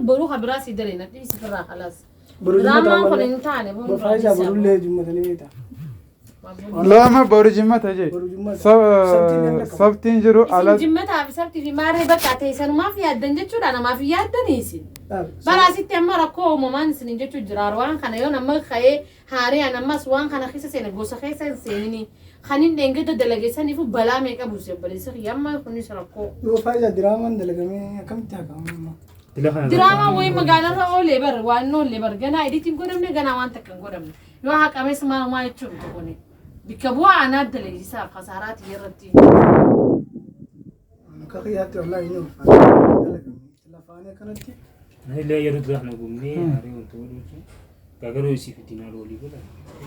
بروح براسي درينا تيجي في الراحة خلاص دراما خلينا تاني بفايزة بقول جمة نبيتها لا ما بوري جمة تجي سبتين جرو على جمتها في سبتي في ماري بكاتي سنو ما في يدن جتشو أنا ما في يدن يسين براسي تيما ركو ممان سنين جتشو جرار وان خنا يوم نما خي هاري أنا ما سوان خنا خيسة سنة غوسة خيسة سنيني خنين دينجي تو دلقي سني فو بلا ميكا بوسي بليس يما خنيش ركو بفايزة دراما دلقي كم تاكم دراما وين مقالة رأو ليبر وانو ليبر جنا إدي تيم قدامنا جنا وان تكن قدامنا يو هاك أمس ما يتشوف تكوني بكبوا عنا دلقي سا خسارات يرتي كخيات والله ينو تلفاني كانت هاي لا يرد رحنا قومني هاري وانتولو كاغرو يسي في دينار ولي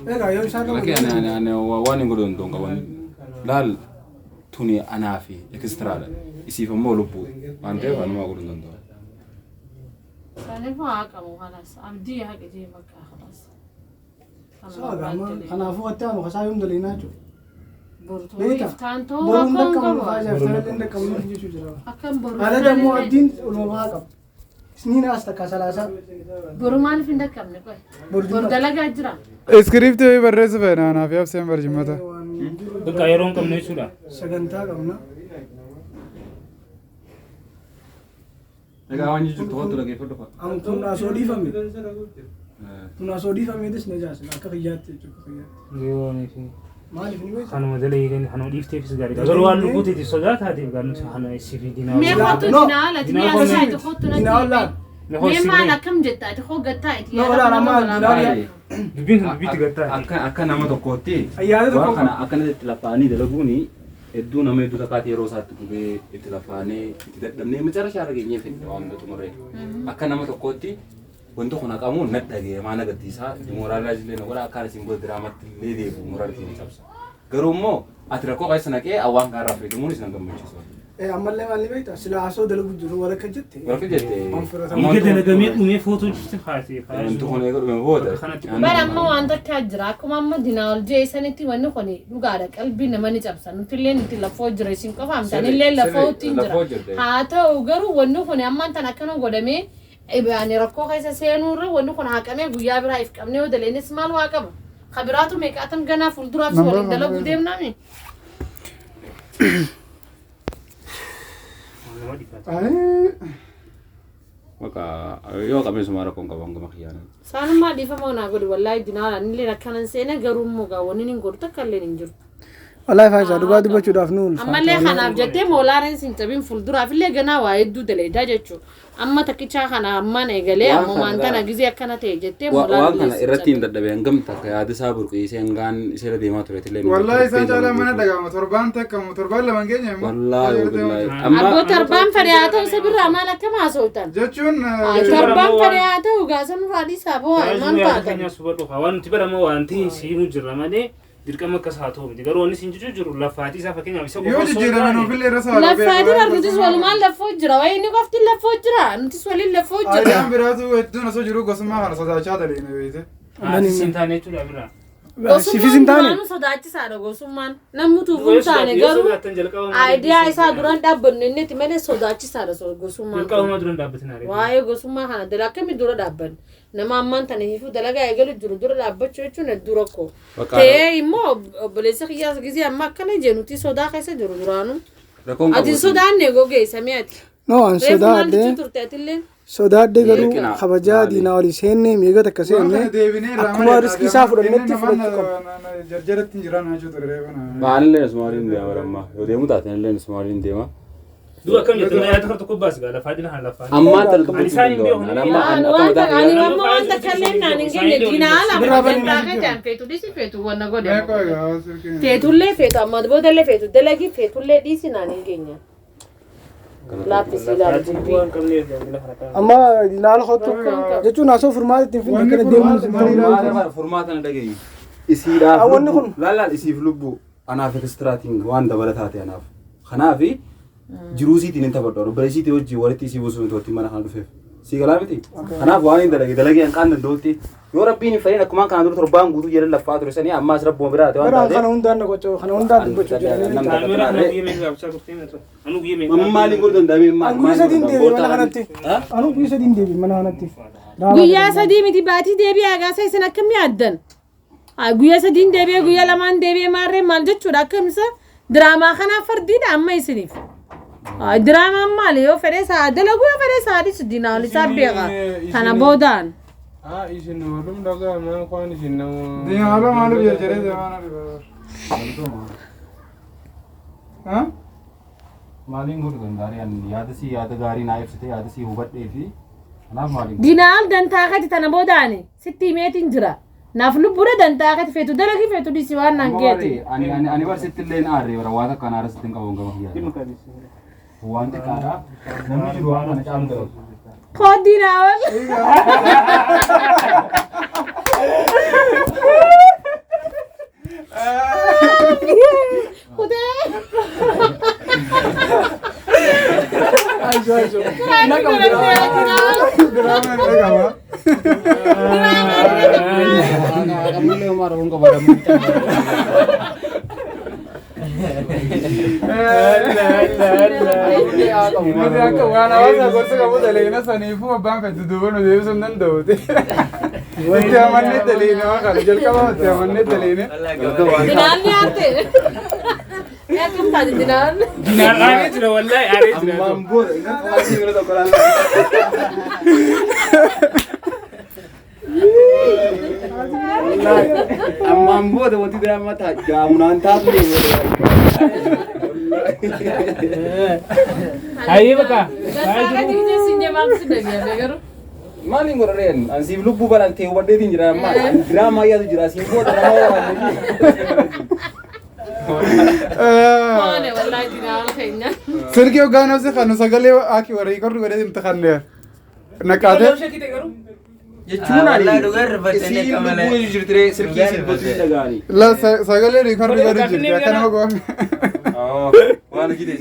كذا يوم شاكر لكن أنا واني قدون دونغ وان لال توني أنا في إكسترا يسي في مولو بو أنت أنا ما قدون دونغ سأنا فاكمو خلاص أبدي هاك جي مكة خلاص أنا فوق التام خساي يوم دليناجو برتو يفتانتو برون أكم دكم كبا فايزة فترة لين دكم يجي شو جرا أكم برو هذا دم الدين والمواقع سنين أستك سلاسة برمان في دكم نقول بردلا جاجرا स्क्रिप्ट भी भर रहे से बना ना फिर आपसे मर जिम्मा था तो कायरों कम नहीं सुना सगंता कमना لكن أنا جيت تقول لك كيف تفعل हम तुना सोडी फमी दिस न जास ना कखियात कखियात ये नहीं थी माली फिनी वे खानों में दले ये खानों लीफ थे फिर गाड़ी अगर वो आलू कुछ थी सजा था थी गानों से खानों ऐसी भी दिना मैं خطو دينالا دينالا شاي تخطو دينالا لا मैं माला كم جتا تخو قتا تي لا لا ما دينالا ببين تقطع أكان nama tokkotti ayyaada waan tokko kana akkana itti lafaanii dalaguuni hedduu nama hedduu takkaati yeroo isaatti gubee itti lafaanee itti dadhabnee macarashaa argeenyee fedhe waan hundatu murree akka nama tokkotti wanti kun haqamuun nadhagee maan agarsiisaa mooraalaa illee na godha akkaan isin booda diraamatti illee deebu mooraaltiin cabsa garuu immoo ati rakkoo keessa naqee awwaan kaarraa fayyadamuun isin gammachiisa. ammallee maali beektaa sila asoo dalagu jiru wala ka jette Warra jette ये दलगमी उन्हें फोटो जिससे खाते wanti kun eegalu booda bara amma wanta jira akkuma amma dinaal jeesanitti wanni kuni dhugaadha qalbii nama ni cabsa nuti illee nuti lafoo jira isin qofa amtaan illee lafootiin jira haa ta'u garuu wanni kuni ammaan tan akkana godhamee ani rakkoo keessa seenuurra wanni kun haqamee guyyaa biraa if qabnee yoo daleenis maal waa qaba khabiraatu meeqaatam ganaa fuulduraaf waliin dalaguu deemnaami. maka yoo qabee sumaara kun qaban gama khiyaana saanummaa dhiifamaa naa godhu wallaahi dinaala anillee akkanan seene garuu immoo gaawwaniin hin godhu takka illee hin jiru. wallahi faayisaa dhugaa dubbachuudhaaf nu ulfaata. ammallee kanaaf jettee moolaareen siin cabin fuulduraaf illee ganaa waa hedduu daleedaa jechuudha. amma takkichaa kana ammaan eegalee ammumaan tana gizee akkana ta'e jettee moolaareen waan kana irratti hin dadhabee hangam takka yaada isaa burqeessee hangaan isheera deemaa turetti illee wallahi isaan caalaa mana dhagaama torbaan takka torbaan lama keenya wallahi abboo torbaan fariyaa ta'u isa birraa maal akkam haasa'utan jechuun torbaan fariyaa ta'u gaasan raadhiisaa boo maal baatan waan nuti barama wanti siinuu jirra malee dirqama akkas haa ta'u miti garuu wanni siin jiru lafaatii isaa fakkeenyaaf isa yoo jijjiirame nuufillee irra saala lafaatiin argitis walumaan lafoo jira wayi inni qofti lafoo jira nutis waliin lafoo jira. aadaan biraatu hedduun osoo jiru gosummaa kana sodaachaa daleena beekte. siin taane jechuudha biraa. Sifisin taane. Gosummaan sodaachisaadha gosummaan namni tuufuun taane garuu aayidiyaa isaa duraan dhaabbannu inni itti malee sodaachisaadha gosummaan. Dirqama duraan dhaabbatin waa'ee gosummaa kana dala akkamii dura dhaabbanne nama ammaan tana hiifuu dalagaa eegalu jiru dura dhaabbachuu jechuun hedduu rakkoo. Ta'ee immoo obboleessa kiyyaas gizee amma akkana jeenuti sodaa keessa jiru duraanuu. Ati sodaanne gogeessamee ati. No an sodaadde. Sodaadde garuu kabajaa diinaa olii seennee miiga takka seennee akkuma riskii isaa fudhannetti fudhachuu qaba. Jarjaratti hin jiraan jechuudha reefana. Baanillee Somaaliin deema ramma yoo deemu taateen Somaaliin deema. Dua akkam jettu yaada tokko tokko baas gaala faadina haan lafaa. Ammaan tana dubbachuu Isaan hin beeku. Ani amma wanta kalleen naan hin geenye diinaa lama jabraa kan feetu dhisi feetu wanna godhe. Feetullee feetu amma boodallee feetu dalagii feetullee dhisi naan hin geenye. Laaffisii laaffisii. Amma diinaa hottu jechuun asoo furmaata ittiin finna kana deemuun furmaata na dhagayi. Isiidhaaf laal isiif lubbu anaaf ekstraatiin waan dabalataa ta'e anaaf. Kanaafi jiruusiitiin hin taphadhu. Obboleessiitii wajjin walitti isii buusuun itti mana kana dhufeef. Si galamiti. Kanaaf waan hin dalagee hanqaan danda'utti yoo rabbiin hin fedhin akkuma kana dura torbaan guutuu jedhan laffaa ture sanii ammaas rabboon biraate waan Bara kana hundaan na gochoo kana hundaan dubbachuu jedhanii. Maaliin godhu danda'amee maal? Guyyaa sadiin deebi mana kanatti. Anu guyyaa sadiin deebi mana kanatti. Guyyaa sadii miti baatii deebi'ee agaasa isin akkam yaaddan? Guyyaa sadiin deebi'ee guyyaa lamaan deebi'ee maarree maal jechuudha akkamisa diraamaa kanaaf fardiidha amma isiniif. Diraamaan maali yoo fedhee saa dalaguu yoo fedhee saadis dinaa olisaa beeka kana boodaan. Isin warrum dagaa mana kwaan isin nama. Dinaa ala maaliif jarjaree deemaa Maaliin godhu danda'an yaada gaarii naa ibsite yaada si hubadhee fi kanaaf maaliin Dinaal dantaakati tana boodaani sitti himeetiin jira. Naaf lubbuudha dantaakati feetu dalagi feetu dhisi waan naan geeti. Ani barsiitti illee aarree bara waan akka kanaa irratti hin qabuun gama kiyyaa. Waan xiqqaadha. Namni jiru waan kana caalu galu. Koo dinaawal. Kutee. Ayo. Drama eegama. Kamu marah pun kepada macam. Mati akka waan hawaasa gorsa qabu daleena saniifuu abbaan fedhu duuba nu deebisuun danda'uuti. Itti amannee daleena waan kana jalqaba itti amannee daleena. Dinaal nyaate. Nyaatuun taate dinaal. Dinaal aaree jira wallahi aaree jira. Mampu, ingat masih kalau tak kalah. Mampu tu waktu drama tak jamunan tak tu. Ayo baka. Dantaakati ije sinje maksud dia begaru. Maling goreng, ansih lupa balan teh ubat dia tinggal drama. Drama ya tu jelas sih buat drama orang ni. Maane wallahi dinaal kenya. Sirki hoggaanoo si kanu sagalee aki warri korri godhee imtixaanne. Naqaate. Jechuun ani si lupa jirti sirki sirbatu dagani. La sagalee korri godhee jirti akka nama goone. Oh, waan jide